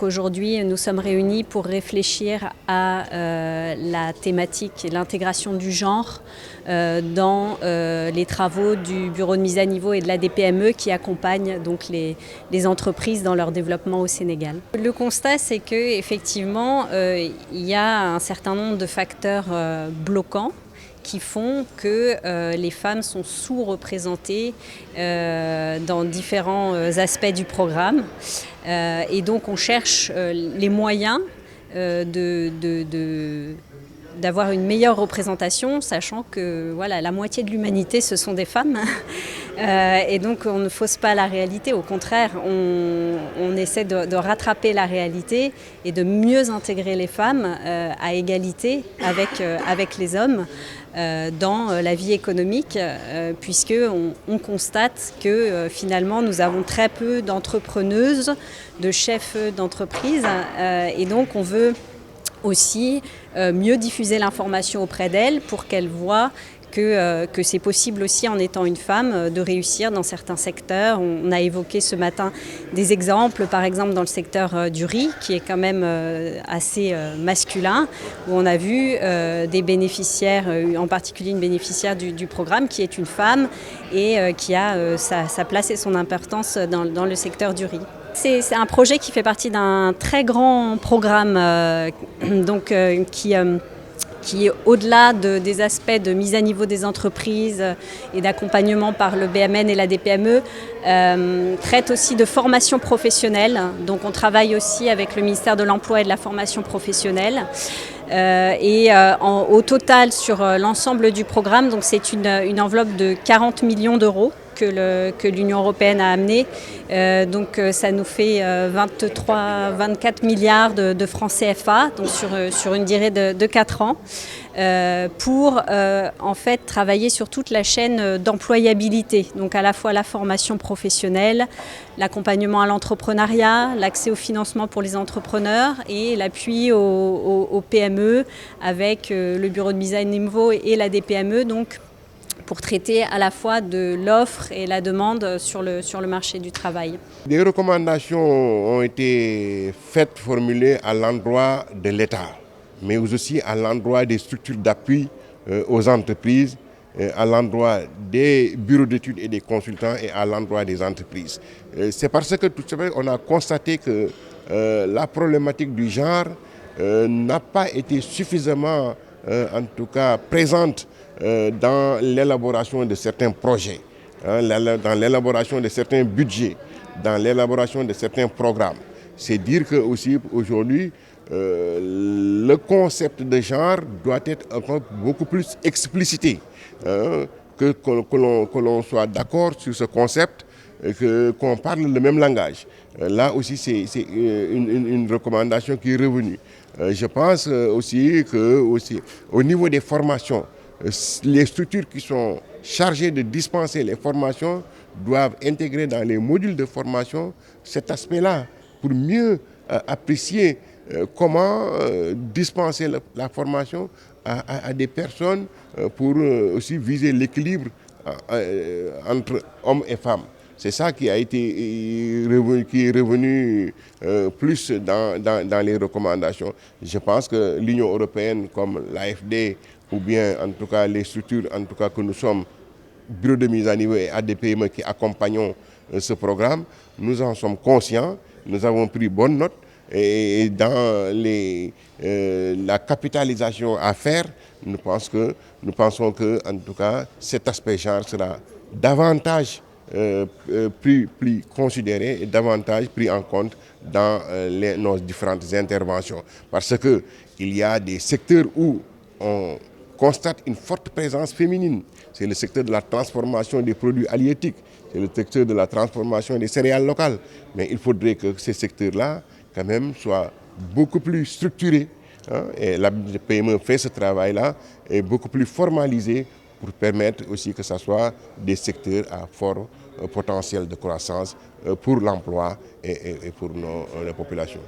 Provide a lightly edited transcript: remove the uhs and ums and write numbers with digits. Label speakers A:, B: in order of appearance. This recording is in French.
A: Aujourd'hui, nous sommes réunis pour réfléchir à la thématique et l'intégration du genre dans les travaux du Bureau de mise à niveau et de la DPME qui accompagnent donc les entreprises dans leur développement au Sénégal. Le constat, c'est qu'effectivement, il y a un certain nombre de facteurs bloquants qui font que les femmes sont sous-représentées dans différents aspects du programme. Et donc on cherche les moyens d'avoir une meilleure représentation, sachant que voilà, la moitié de l'humanité, ce sont des femmes. Et donc on ne fausse pas la réalité, au contraire, on essaie de rattraper la réalité et de mieux intégrer les femmes à égalité avec les hommes dans la vie économique, puisqu'on constate que finalement nous avons très peu d'entrepreneuses, de chefs d'entreprise, et donc on veut aussi mieux diffuser l'information auprès d'elles pour qu'elles voient que c'est possible aussi en étant une femme de réussir dans certains secteurs. On a évoqué ce matin des exemples, par exemple dans le secteur du riz, qui est quand même assez masculin, où on a vu des bénéficiaires, en particulier une bénéficiaire du programme qui est une femme et qui a sa place et son importance dans le secteur du riz. C'est un projet qui fait partie d'un très grand programme qui est au-delà des aspects de mise à niveau des entreprises et d'accompagnement par le BMN et la DPME, traite aussi de formation professionnelle. Donc on travaille aussi avec le ministère de l'Emploi et de la formation professionnelle. Au total, sur l'ensemble du programme, donc c'est une enveloppe de 40 millions d'euros que l'Union européenne a amené. Donc ça nous fait 24 milliards de francs CFA, donc sur une durée de 4 ans, pour en fait travailler sur toute la chaîne d'employabilité. Donc à la fois la formation professionnelle, l'accompagnement à l'entrepreneuriat, l'accès au financement pour les entrepreneurs et l'appui aux PME avec le bureau de mise à niveau et la DPME. Donc, pour traiter à la fois de l'offre et la demande sur le marché du travail.
B: Des recommandations ont été faites, formulées à l'endroit de l'État, mais aussi à l'endroit des structures d'appui aux entreprises, à l'endroit des bureaux d'études et des consultants et à l'endroit des entreprises. C'est parce que tout simplement on a constaté que la problématique du genre n'a pas été suffisamment, en tout cas, présente dans l'élaboration de certains projets, dans l'élaboration de certains budgets, dans l'élaboration de certains programmes. C'est dire que aussi aujourd'hui, le concept de genre doit être encore beaucoup plus explicité, que l'on soit d'accord sur ce concept, qu'on parle le même langage. Là aussi, c'est une recommandation qui est revenue. Je pense aussi qu'au niveau des formations, les structures qui sont chargées de dispenser les formations doivent intégrer dans les modules de formation cet aspect-là pour mieux apprécier comment dispenser la formation à des personnes pour aussi viser l'équilibre entre hommes et femmes. C'est ça qui est revenu plus dans les recommandations. Je pense que l'Union européenne, comme l'AFD, ou bien en tout cas les structures en tout cas que nous sommes, Bureau de mise à niveau et ADPME qui accompagnons ce programme, nous en sommes conscients, nous avons pris bonne note et dans la capitalisation à faire, nous pensons que en tout cas cet aspect genre sera davantage plus considéré et davantage pris en compte dans nos différentes interventions. Parce qu'il y a des secteurs où on constate une forte présence féminine. C'est le secteur de la transformation des produits halieutiques, c'est le secteur de la transformation des céréales locales. Mais il faudrait que ces secteurs-là, quand même, soient beaucoup plus structurés. Et la PME fait ce travail-là, et beaucoup plus formalisé pour permettre aussi que ce soit des secteurs à fort potentiel de croissance pour l'emploi et pour nos populations.